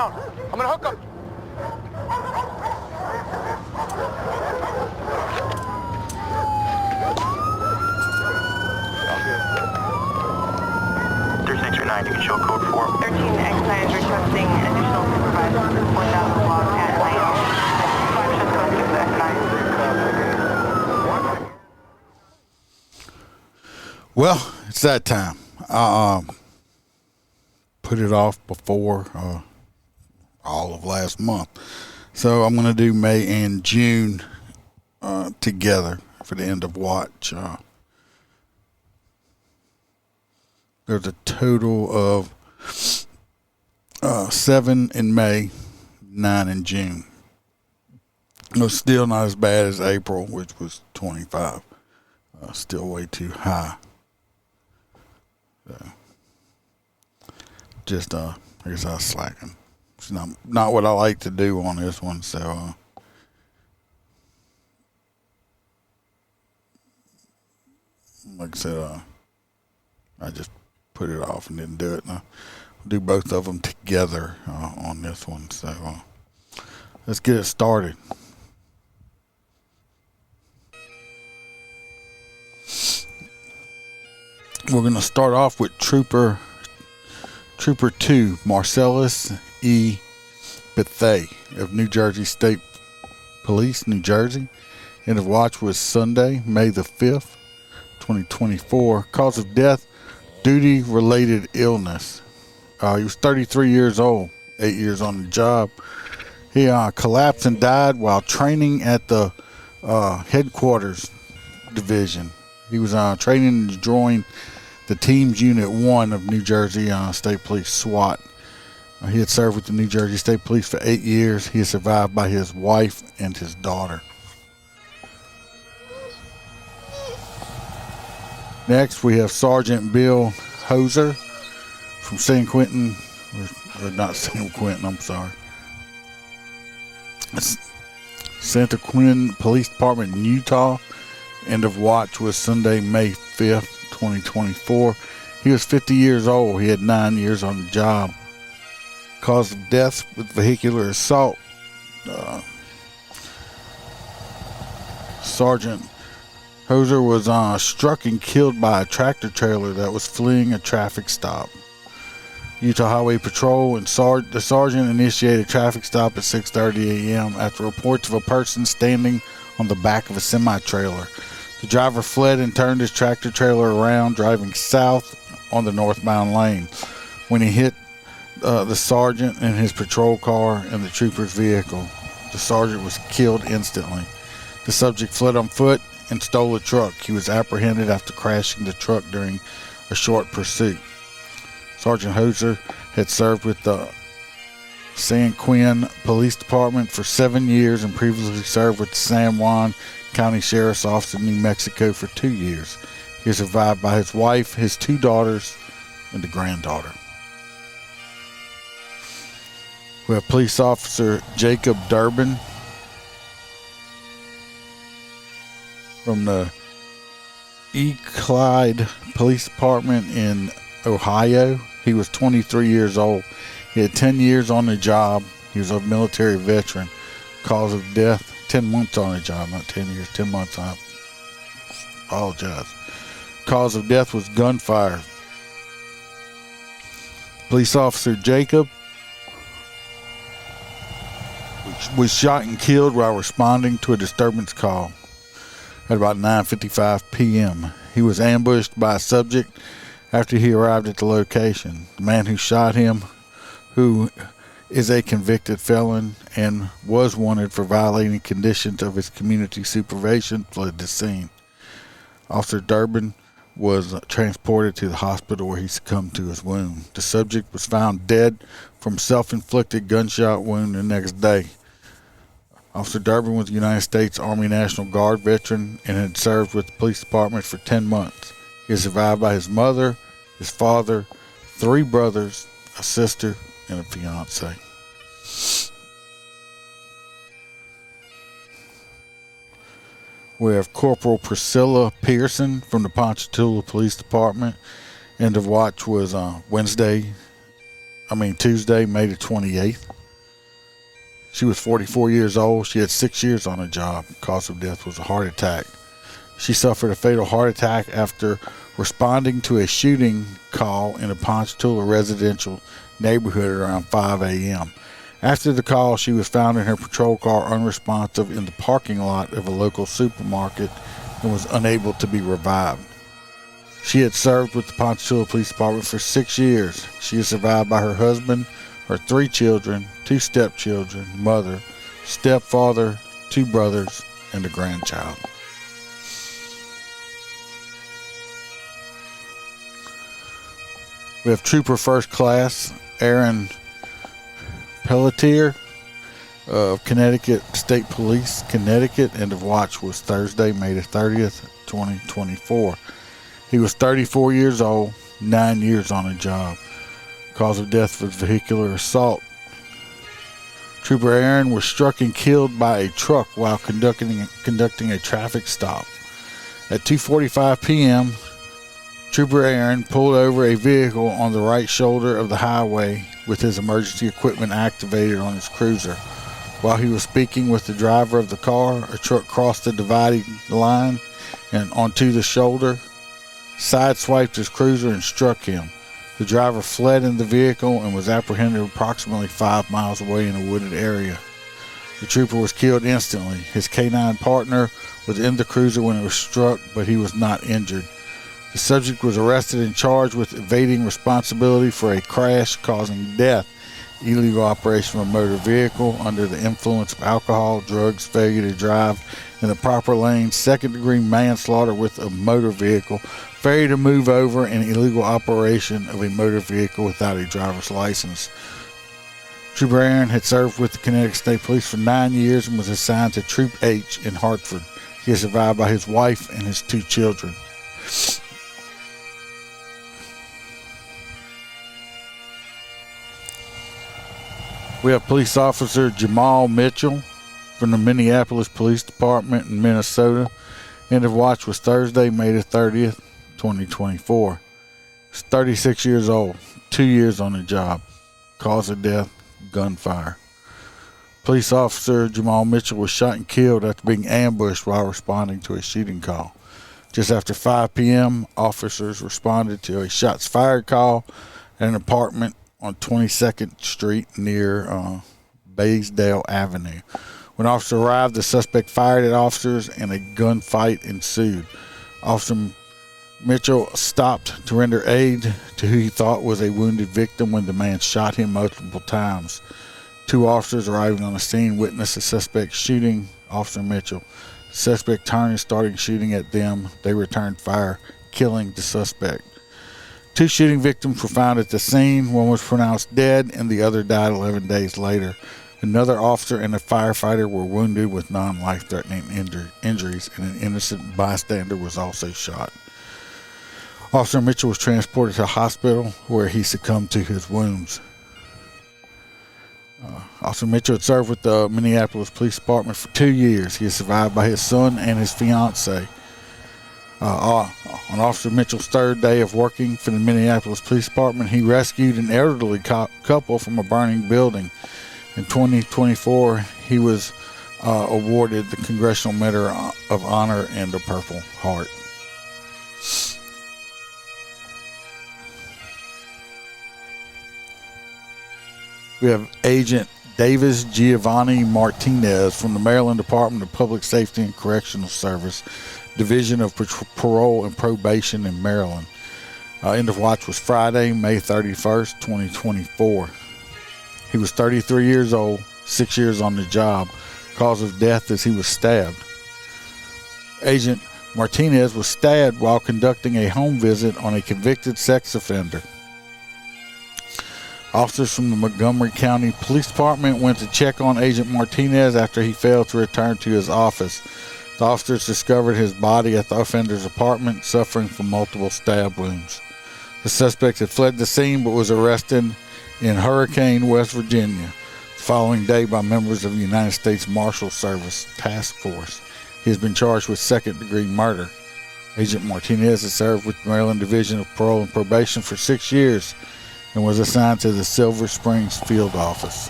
down. I'm gonna hook him. You can show code 4. 13X9 is requesting additional supervisor on this 1000 block at night. 5 Well, it's that time. I put it off before all of last month. So I'm going to do May and June together for the end of watch. There's a total of 7 in May, 9 in June. No, still not as bad as April, which was 25. Still way too high. Just I guess I was slacking. It's not what I like to do on this one, so like I said, I just put it off and didn't do it. And I'll do both of them together on this one. So let's get it started. We're going to start off with Trooper 2, Marcellus E. Bethea of New Jersey State Police, New Jersey. End of watch was Sunday, May the 5th, 2024. Cause of death, duty-related illness. He was 33 years old, 8 years on the job. He collapsed and died while training at the headquarters division. He was training to join the Teams Unit 1 of New Jersey State Police SWAT. He had served with the New Jersey State Police for 8 years. He is survived by his wife and his daughter. Next, we have Sergeant Bill Hoser from San Quentin, or not San Quentin, I'm sorry. Santa Quinn Police Department in Utah. End of watch was Sunday, May 5th, 2024. He was 50 years old. He had 9 years on the job. Cause of death with vehicular assault. Sergeant Hoser was struck and killed by a tractor trailer that was fleeing a traffic stop. Utah Highway Patrol and the sergeant initiated a traffic stop at 6:30 a.m. after reports of a person standing on the back of a semi-trailer. The driver fled and turned his tractor trailer around, driving south on the northbound lane. When he hit the sergeant and his patrol car and the trooper's vehicle, the sergeant was killed instantly. The subject fled on foot and stole a truck. He was apprehended after crashing the truck during a short pursuit. Sergeant Hoser had served with the San Quinn Police Department for 7 years and previously served with the San Juan County Sheriff's Office in New Mexico for 2 years. He is survived by his wife, his 2 daughters, and a granddaughter. We have Police Officer Jacob Durbin from the E.O.W. Police Department in Ohio. He was 23 years old. He had 10 years on the job. He was a military veteran. Cause of death, 10 months on the job, not 10 years, 10 months. I apologize. Cause of death was gunfire. Police Officer Jacob was shot and killed while responding to a disturbance call at about 9:55 p.m. He was ambushed by a subject after he arrived at the location. The man who shot him, who is a convicted felon and was wanted for violating conditions of his community supervision, fled the scene. Officer Durbin was transported to the hospital where he succumbed to his wound. The subject was found dead from self-inflicted gunshot wound the next day. Officer Durbin was a United States Army National Guard veteran and had served with the police department for 10 months. He is survived by his mother, his father, 3 brothers, a sister, and a fiance. We have Corporal Priscilla Pearson from the Ponchatoula Police Department. End of watch was Tuesday, May the 28th. She was 44 years old. She had 6 years on the job. Cause of death was a heart attack. She suffered a fatal heart attack after responding to a shooting call in a Ponchatoula residential neighborhood around 5 a.m. After the call, she was found in her patrol car unresponsive in the parking lot of a local supermarket and was unable to be revived. She had served with the Ponchatoula Police Department for 6 years. She is survived by her husband, her 3 children, 2 stepchildren, mother, stepfather, 2 brothers, and a grandchild. We have Trooper First Class Aaron Pelletier of Connecticut State Police, Connecticut. End of watch was Thursday, May the 30th, 2024. He was 34 years old, 9 years on the job. Cause of death was vehicular assault. Trooper Aaron was struck and killed by a truck while conducting a traffic stop. At 2:45 p.m., Trooper Aaron pulled over a vehicle on the right shoulder of the highway with his emergency equipment activated on his cruiser. While he was speaking with the driver of the car, a truck crossed the dividing line and onto the shoulder, sideswiped his cruiser and struck him. The driver fled in the vehicle and was apprehended approximately 5 miles away in a wooded area. The trooper was killed instantly. His canine partner was in the cruiser when it was struck, but he was not injured. The subject was arrested and charged with evading responsibility for a crash causing death, illegal operation of a motor vehicle under the influence of alcohol, drugs, failure to drive in the proper lane, second-degree manslaughter with a motor vehicle, failure to move over, and illegal operation of a motor vehicle without a driver's license. Trooper Aaron had served with the Connecticut State Police for 9 years and was assigned to Troop H in Hartford. He is survived by his wife and his 2 children. We have police officer Jamal Mitchell from the Minneapolis Police Department in Minnesota. End of watch was Thursday, May the 30th, 2024. He's 36 years old, 2 years on the job. Cause of death, gunfire. Police officer Jamal Mitchell was shot and killed after being ambushed while responding to a shooting call. Just after 5 p.m., officers responded to a shots fired call at an apartment on 22nd Street near Baysdale Avenue. When officers arrived, the suspect fired at officers and a gunfight ensued. Officer Mitchell stopped to render aid to who he thought was a wounded victim when the man shot him multiple times. 2 officers arriving on the scene witnessed the suspect shooting Officer Mitchell. The suspect turned and started shooting at them. They returned fire, killing the suspect. 2 shooting victims were found at the scene. One was pronounced dead and the other died 11 days later. Another officer and a firefighter were wounded with non-life-threatening injuries, and an innocent bystander was also shot. Officer Mitchell was transported to a hospital where he succumbed to his wounds. Officer Mitchell had served with the Minneapolis Police Department for 2 years. He is survived by his son and his fiancée. On Officer Mitchell's 3rd day of working for the Minneapolis Police Department, he rescued an elderly couple from a burning building. In 2024, he was awarded the Congressional Medal of Honor and the Purple Heart. We have Agent Davis Giovanni Martinez from the Maryland Department of Public Safety and Correctional Service, Division of Parole and Probation in Maryland. End of watch was Friday, May 31st, 2024. He was 33 years old, 6 years on the job. Cause of death is he was stabbed. Agent Martinez was stabbed while conducting a home visit on a convicted sex offender. Officers from the Montgomery County Police Department went to check on Agent Martinez after he failed to return to his office. The officers discovered his body at the offender's apartment, suffering from multiple stab wounds. The suspect had fled the scene but was arrested in Hurricane, West Virginia, the following day by members of the United States Marshal Service Task Force. He has been charged with second-degree murder. Agent Martinez has served with the Maryland Division of Parole and Probation for 6 years and was assigned to the Silver Springs Field Office.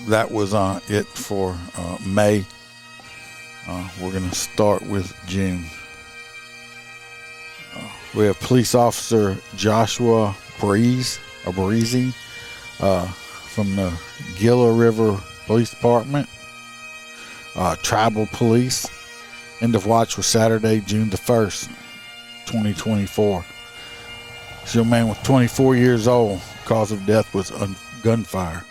that was it for May. We're going to start with June. We have police officer Joshua Breeze from the Gila River Police Department. Tribal Police. End of watch was Saturday, June the 1st, 2024. This young man was 24 years old. Cause of death was gunfire.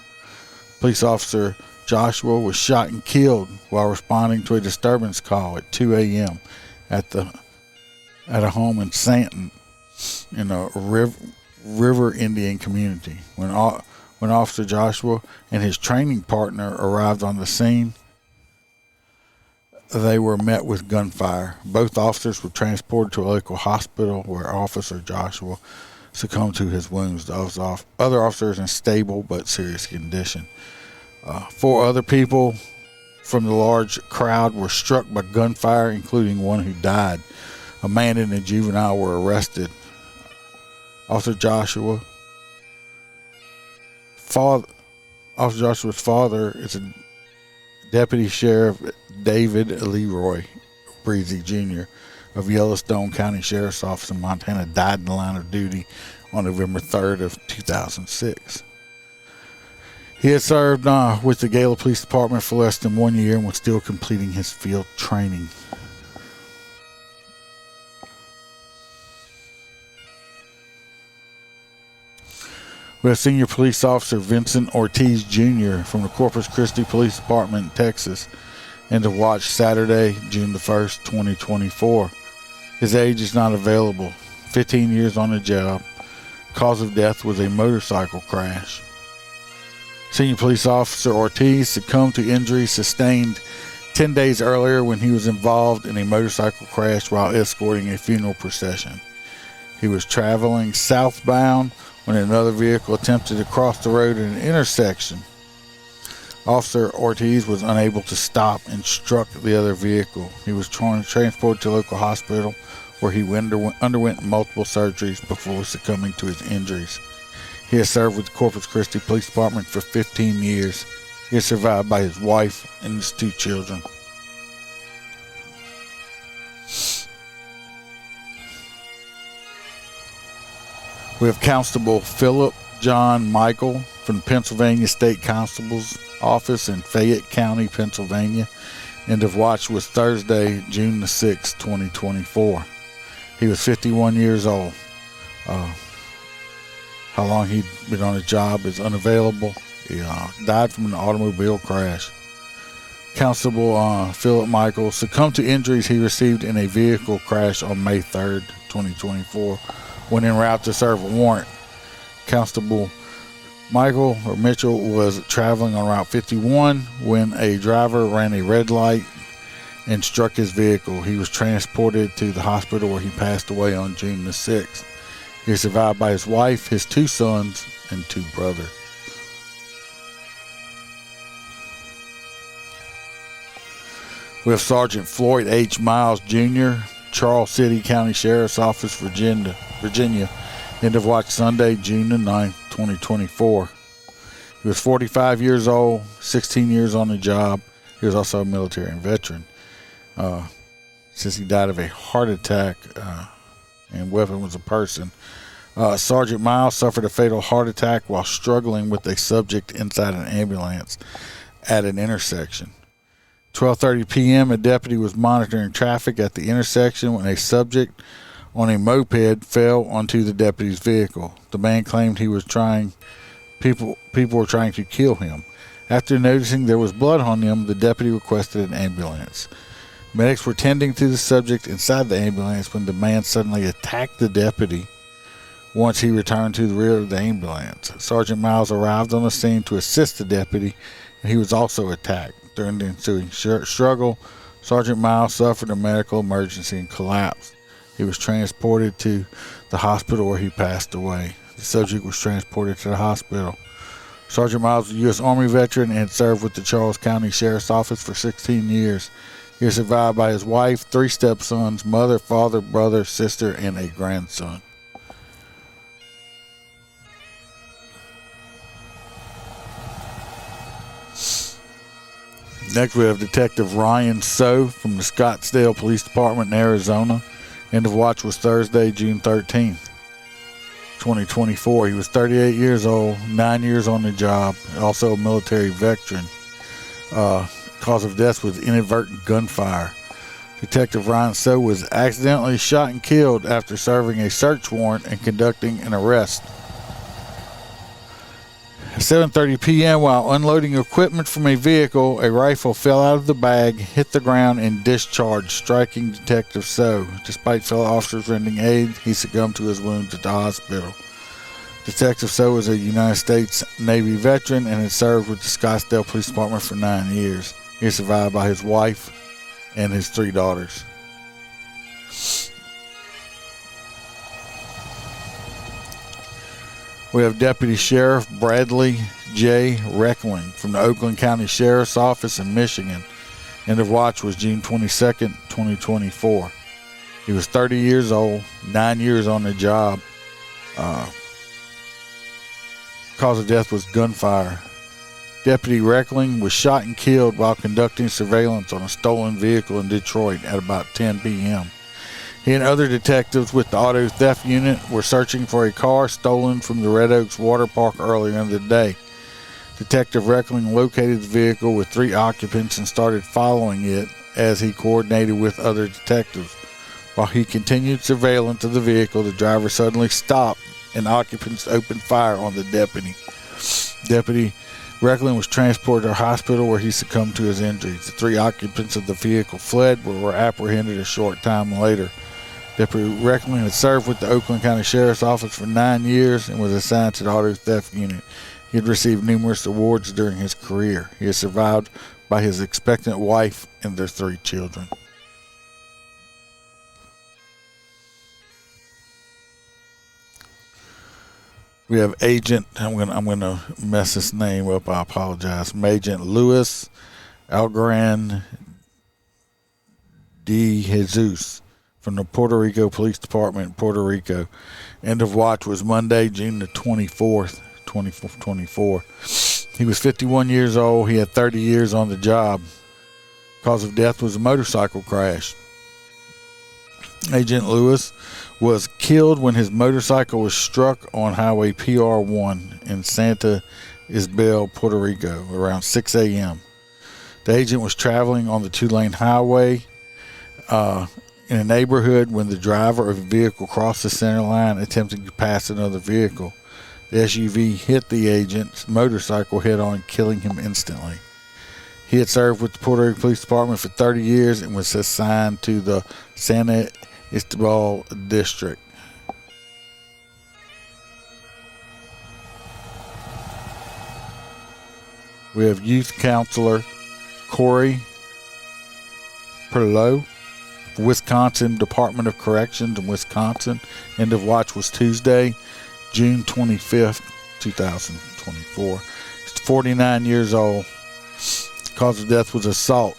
Police officer Joshua was shot and killed while responding to a disturbance call at 2 a.m. at a home in Santon in a river Indian community. When Officer Joshua and his training partner arrived on the scene, they were met with gunfire. Both officers were transported to a local hospital where Officer Joshua succumbed to his wounds. Those other officers in stable but serious condition. 4 other people from the large crowd were struck by gunfire, including one who died. A man and a juvenile were arrested. Officer Joshua's father is a Deputy Sheriff David Leroy Breezy Jr. of Yellowstone County Sheriff's Office in Montana died in the line of duty on November 3rd of 2006. He had served with the Gila Police Department for less than 1 year and was still completing his field training. We have Senior Police Officer Vincent Ortiz Jr. from the Corpus Christi Police Department in Texas. End of watch Saturday, June the 1st, 2024. His age is not available. 15 years on the job. Cause of death was a motorcycle crash. Senior Police Officer Ortiz succumbed to injuries sustained 10 days earlier when he was involved in a motorcycle crash while escorting a funeral procession. He was traveling southbound when another vehicle attempted to cross the road in an intersection. Officer Ortiz was unable to stop and struck the other vehicle. He was transported to a local hospital where he underwent multiple surgeries before succumbing to his injuries. He has served with the Corpus Christi Police Department for 15 years. He is survived by his wife and his 2 children. We have Constable Philip John Michael from the Pennsylvania State Constable's Office in Fayette County, Pennsylvania. End of watch was Thursday, June the 6th, 2024. He was 51 years old. How long he'd been on the job is unavailable. He died from an automobile crash. Constable Philip Michael succumbed to injuries he received in a vehicle crash on May 3rd, 2024, when en route to serve a warrant. Constable Mitchell was traveling on Route 51 when a driver ran a red light and struck his vehicle. He was transported to the hospital where he passed away on June the 6th. He is survived by his wife, his 2 sons, and 2 brothers. We have Sergeant Floyd H. Miles Jr., Charles City County Sheriff's Office, Virginia. End of watch Sunday, June the 9th, 2024. He was 45 years old, 16 years on the job. He was also a military veteran. Since he died of a heart attack and weapon was a person. Sergeant Miles suffered a fatal heart attack while struggling with a subject inside an ambulance at an intersection. 12:30 p.m. a deputy was monitoring traffic at the intersection when a subject on a moped fell onto the deputy's vehicle. The man claimed people were trying to kill him. After noticing there was blood on him, the deputy requested an ambulance. Medics were tending to the subject inside the ambulance when the man suddenly attacked the deputy once he returned to the rear of the ambulance. Sergeant Miles arrived on the scene to assist the deputy, and he was also attacked. During the ensuing struggle, Sergeant Miles suffered a medical emergency and collapsed. He was transported to the hospital where he passed away. The subject was transported to the hospital. Sergeant Miles was a U.S. Army veteran and had served with the Charles County Sheriff's Office for 16 years. He is survived by his wife, 3 stepsons, mother, father, brother, sister, and a grandson. Next, we have Detective Ryan So from the Scottsdale Police Department in Arizona. End of watch was Thursday, June 13th, 2024. He was 38 years old, 9 years on the job, also a military veteran. Cause of death was inadvertent gunfire. Detective Ryan So was accidentally shot and killed after serving a search warrant and conducting an arrest. At 7:30 p.m., while unloading equipment from a vehicle, a rifle fell out of the bag, hit the ground, and discharged, striking Detective So. Despite fellow officers rendering aid, he succumbed to his wounds at the hospital. Detective So is a United States Navy veteran and had served with the Scottsdale Police Department for 9 years. He is survived by his wife and his 3 daughters. We have Deputy Sheriff Bradley J. Reckling from the Oakland County Sheriff's Office in Michigan. End of watch was June 22nd, 2024. He was 30 years old, 9 years on the job. Cause of death was gunfire. Deputy Reckling was shot and killed while conducting surveillance on a stolen vehicle in Detroit at about 10 p.m. He and other detectives with the auto theft unit were searching for a car stolen from the Red Oaks Water Park earlier in the day. Detective Reckling located the vehicle with 3 occupants and started following it as he coordinated with other detectives. While he continued surveillance of the vehicle, the driver suddenly stopped and occupants opened fire on the deputy. Deputy Reckling was transported to a hospital where he succumbed to his injuries. The 3 occupants of the vehicle fled but were apprehended a short time later. Deputy Reckling had served with the Oakland County Sheriff's Office for 9 years and was assigned to the auto theft unit. He had received numerous awards during his career. He is survived by his expectant wife and their 3 children. We have Agent, I'm gonna mess this name up, I apologize. Agent Luis Algaran de Jesus from the Puerto Rico Police Department in Puerto Rico. End of watch was Monday, June the 24th, 2024. He was 51 years old. He had 30 years on the job. Cause of death was a motorcycle crash. Agent Lewis was killed when his motorcycle was struck on Highway PR1 in Santa Isabel, Puerto Rico, around 6 a.m. The agent was traveling on the 2-lane highway in a neighborhood when the driver of a vehicle crossed the center line attempting to pass another vehicle. The SUV hit the agent's motorcycle head-on, killing him instantly. He had served with the Puerto Rico Police Department for 30 years and was assigned to the Santa Isabel District. We have youth counselor Corey Perlow, Wisconsin Department of Corrections in Wisconsin. End of watch was Tuesday, June 25th, 2024. He's 49 years old. Cause of death was assault.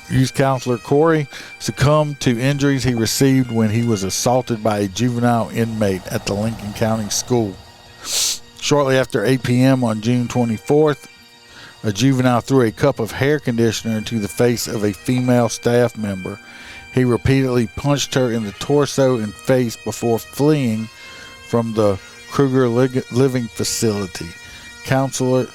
Youth counselor Corey succumbed to injuries he received when he was assaulted by a juvenile inmate at the Lincoln County School. Shortly after 8 p.m. on June 24th, a juvenile threw a cup of hair conditioner into the face of a female staff member. He repeatedly punched her in the torso and face before fleeing from the Kruger Living Facility. Counselor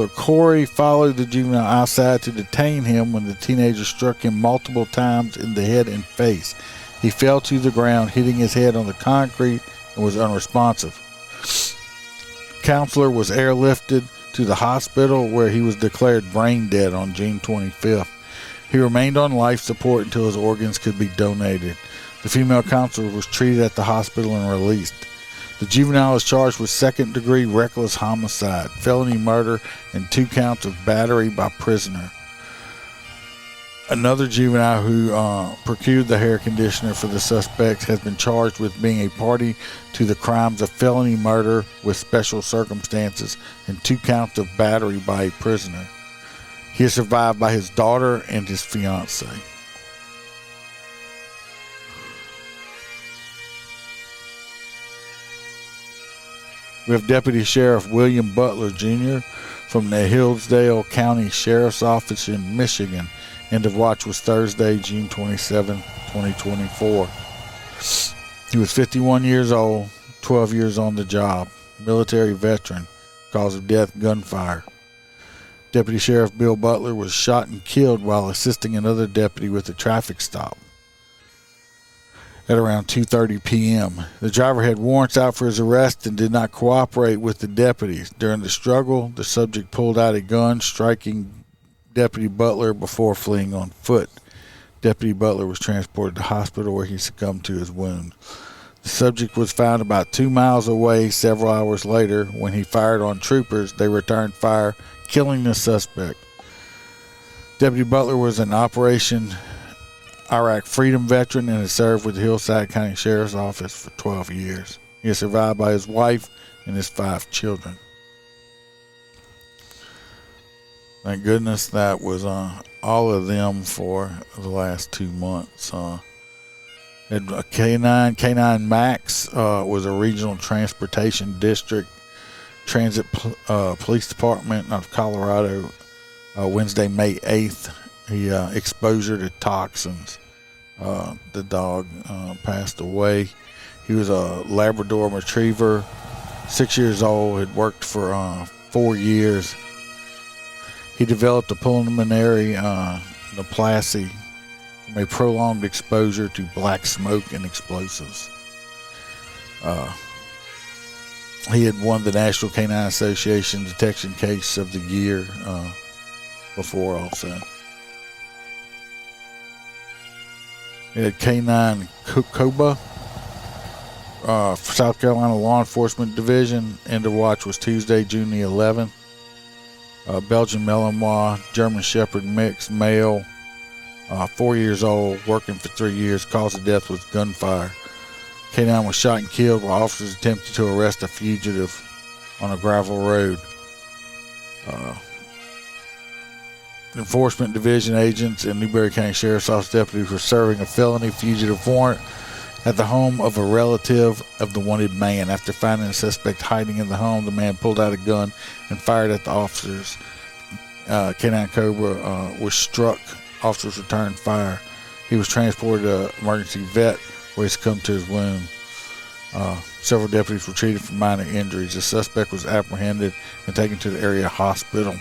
Corey followed the juvenile outside to detain him when the teenager struck him multiple times in the head and face. He fell to the ground, hitting his head on the concrete, and was unresponsive. Counselor was airlifted to the hospital where he was declared brain dead on June 25th. He remained on life support until his organs could be donated. The female counselor was treated at the hospital and released. The juvenile is charged with second-degree reckless homicide, felony murder, and 2 counts of battery by prisoner. Another juvenile who procured the hair conditioner for the suspects has been charged with being a party to the crimes of felony murder with special circumstances and 2 counts of battery by a prisoner. He is survived by his daughter and his fiancée. We have Deputy Sheriff William Butler Jr. from the Hillsdale County Sheriff's Office in Michigan. End of watch was Thursday, June 27, 2024. He was 51 years old, 12 years on the job, military veteran, cause of death, gunfire. Deputy Sheriff Bill Butler was shot and killed while assisting another deputy with a traffic stop at around 2:30 p.m. The driver had warrants out for his arrest and did not cooperate with the deputies. During the struggle, the subject pulled out a gun, striking Deputy Butler before fleeing on foot. Deputy Butler was transported to hospital where he succumbed to his wound. The subject was found about 2 miles away several hours later. When he fired on troopers, they returned fire, killing the suspect. Deputy Butler was an Operation Iraq Freedom veteran and has served with the Hillside County Sheriff's Office for 12 years. He is survived by his wife and his 5 children. Thank goodness that was all of them for the last 2 months. Had a K9 Max was a regional transportation district transit police department of Colorado. Wednesday, May 8th, he exposure to toxins. The dog passed away. He was a Labrador Retriever, 6 years old, had worked for 4 years. He developed a pulmonary neoplasm from a prolonged exposure to black smoke and explosives. He had won the National Canine Association Detection Case of the Year before also. He had K9 Coba, South Carolina Law Enforcement Division. End of watch was Tuesday, June the 11th. Belgian Malinois, German Shepherd mix, male, 4 years old, working for 3 years. Cause of death was gunfire. K9 was shot and killed while officers attempted to arrest a fugitive on a gravel road. Enforcement Division agents and Newberry County Sheriff's Office deputies were serving a felony fugitive warrant at the home of a relative of the wanted man. After finding the suspect hiding in the home, the man pulled out a gun and fired at the officers. K9 Cobra was struck. Officers returned fire. He was transported to emergency vet where he succumbed to his wound. Several deputies were treated for minor injuries. The suspect was apprehended and taken to the area hospital.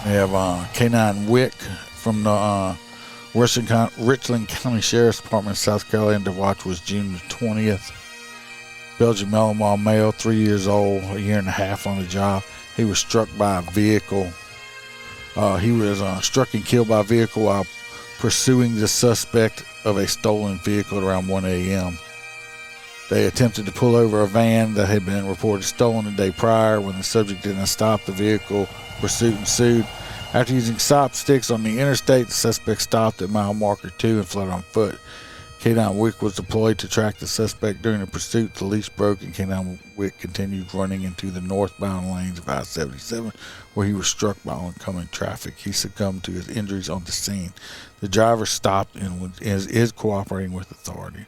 We have K9 Wick from the Richland County Sheriff's Department, South Carolina. End of watch was June the 20th. Belgian Malinois male, 3 years old, a year and a half on the job. He was struck by a vehicle. He was struck and killed by a vehicle while pursuing the suspect of a stolen vehicle at around 1 a.m. They attempted to pull over a van that had been reported stolen the day prior. When the subject did not stop, the vehicle pursuit ensued. After using stop sticks on the interstate, the suspect stopped at mile marker 2 and fled on foot. K9 Wick was deployed to track the suspect. During the pursuit, the leash broke and K9 Wick continued running into the northbound lanes of I-77, where he was struck by oncoming traffic. He succumbed to his injuries on the scene. The driver stopped and is cooperating with authority.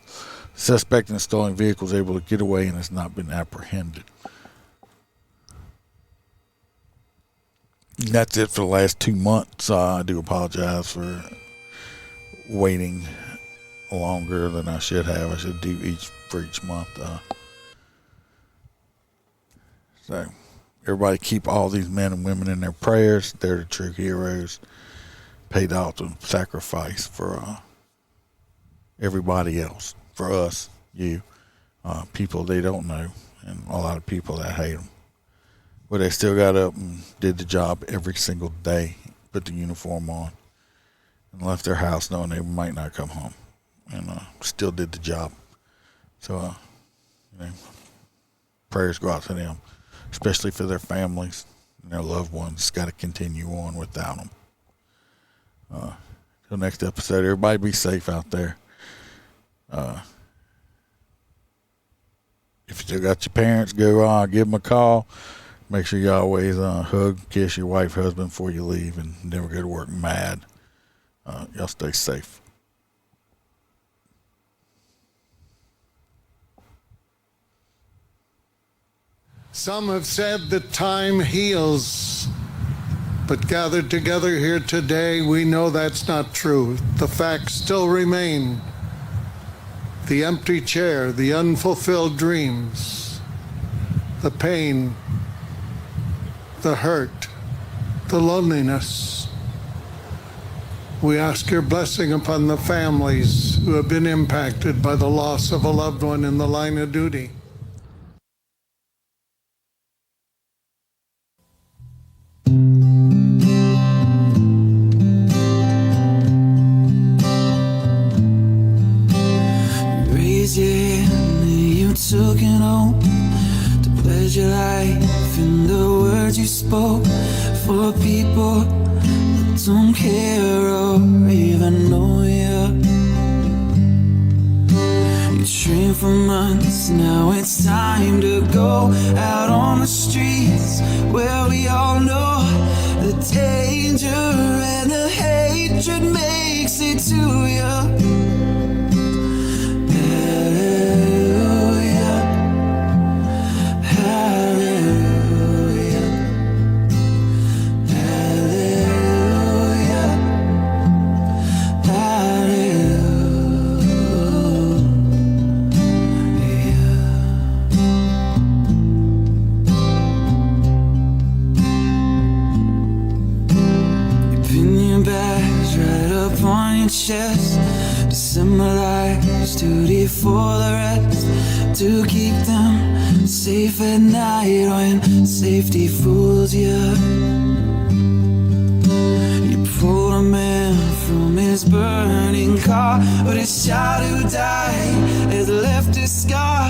The suspect in the stolen vehicle was able to get away and has not been apprehended. And that's it for the last 2 months. I do apologize for waiting longer than I should have. I should do for each month. So everybody keep all these men and women in their prayers. They're the true heroes. Paid out to sacrifice for everybody else, for us, you, people they don't know, and a lot of people that hate them. But they still got up and did the job every single day, put the uniform on, and left their house knowing they might not come home, and still did the job. So, prayers go out to them, especially for their families and their loved ones. Got to continue on without them. Till next episode, everybody be safe out there. If you still got your parents, go give them a call. Make sure you always hug, kiss your wife, husband before you leave, and never go to work mad. Y'all stay safe. Some have said that time heals, but gathered together here today, we know that's not true. The facts still remain. The empty chair, the unfulfilled dreams, the pain, the hurt, the loneliness. We ask your blessing upon the families who have been impacted by the loss of a loved one in the line of duty. Raise your hand, you took an oath to pledge your life in the words you spoke for people that don't care or even know you. You trained for months, now it's time to go out on the streets where we all know the danger and the hatred makes it to you. Chest to symbolize duty for the rest, to keep them safe at night when safety fools you. You pulled a man from his burning car, but his child who died has left a scar.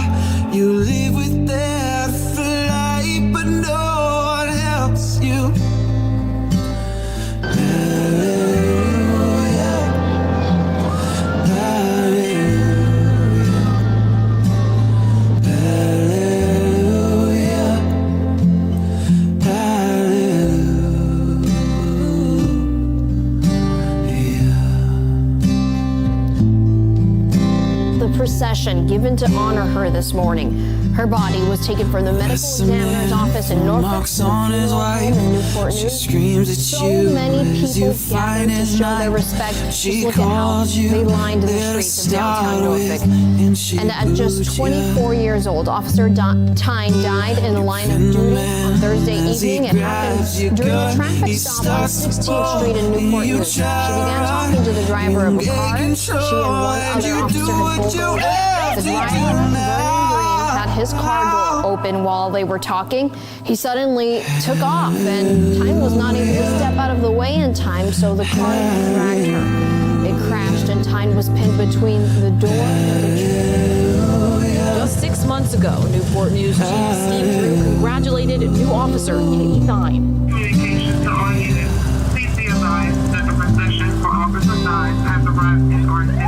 You live with that for life, but no one helps you. Procession given to honor her this morning. Her body was taken from the medical examiner's office in Norfolk to the funeral home in Newport News. So many people gathered to show their respect. Just look at how they lined the streets of downtown Norfolk. And at just 24 years old, Officer Tyne died in the line of duty on Thursday evening. It happened during a traffic stop on 16th Street in Newport News. She began talking to the driver of a car. She and one other officer had pulled over. The driver, Vernon Green, had his car door open while they were talking. He suddenly took off, and Tyne was not able to step out of the way in time, so the car dragged her. It crashed, and Tyne was pinned between the door and the tree. Just 6 months ago, Newport News Chief Steve Drew congratulated new officer Katie Tyne. Communications to all units. Please be advised that the procession for Officer Tyne has arrived in our city.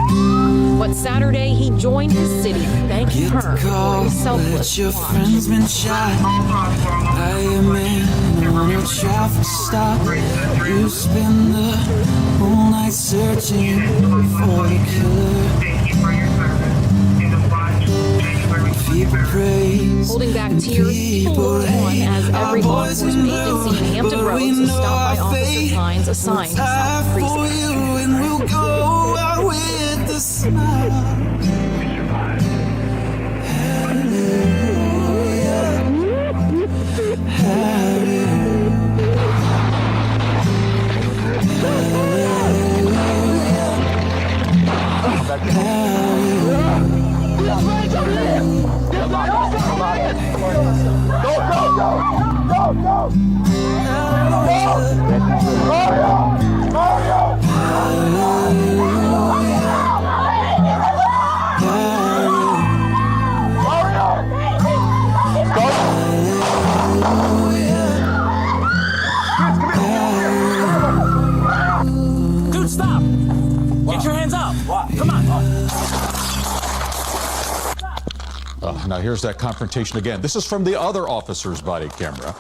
But Saturday, he joined his city, thanking her for his selfless your watch. friend's been shot by a man on a traffic stop. You spend the whole night searching for the killer. Thank you for your service in the watch, January 23rd. Holding back tears, people looked on as every law enforcement agency in Hampton Roads was stopped by Officer Tyne's assigned South Precinct. And we'll go out with the smile. Dude, stop! Get your hands up! Come on! Now here's that confrontation again. This is from the other officer's body camera.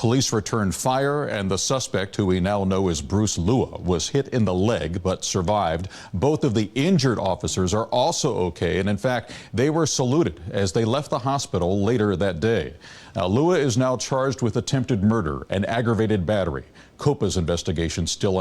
Police returned fire, and the suspect, who we now know as Bruce Lua, was hit in the leg but survived. Both of the injured officers are also okay, and in fact, they were saluted as they left the hospital later that day. Now, Lua is now charged with attempted murder and aggravated battery. COPA's investigation still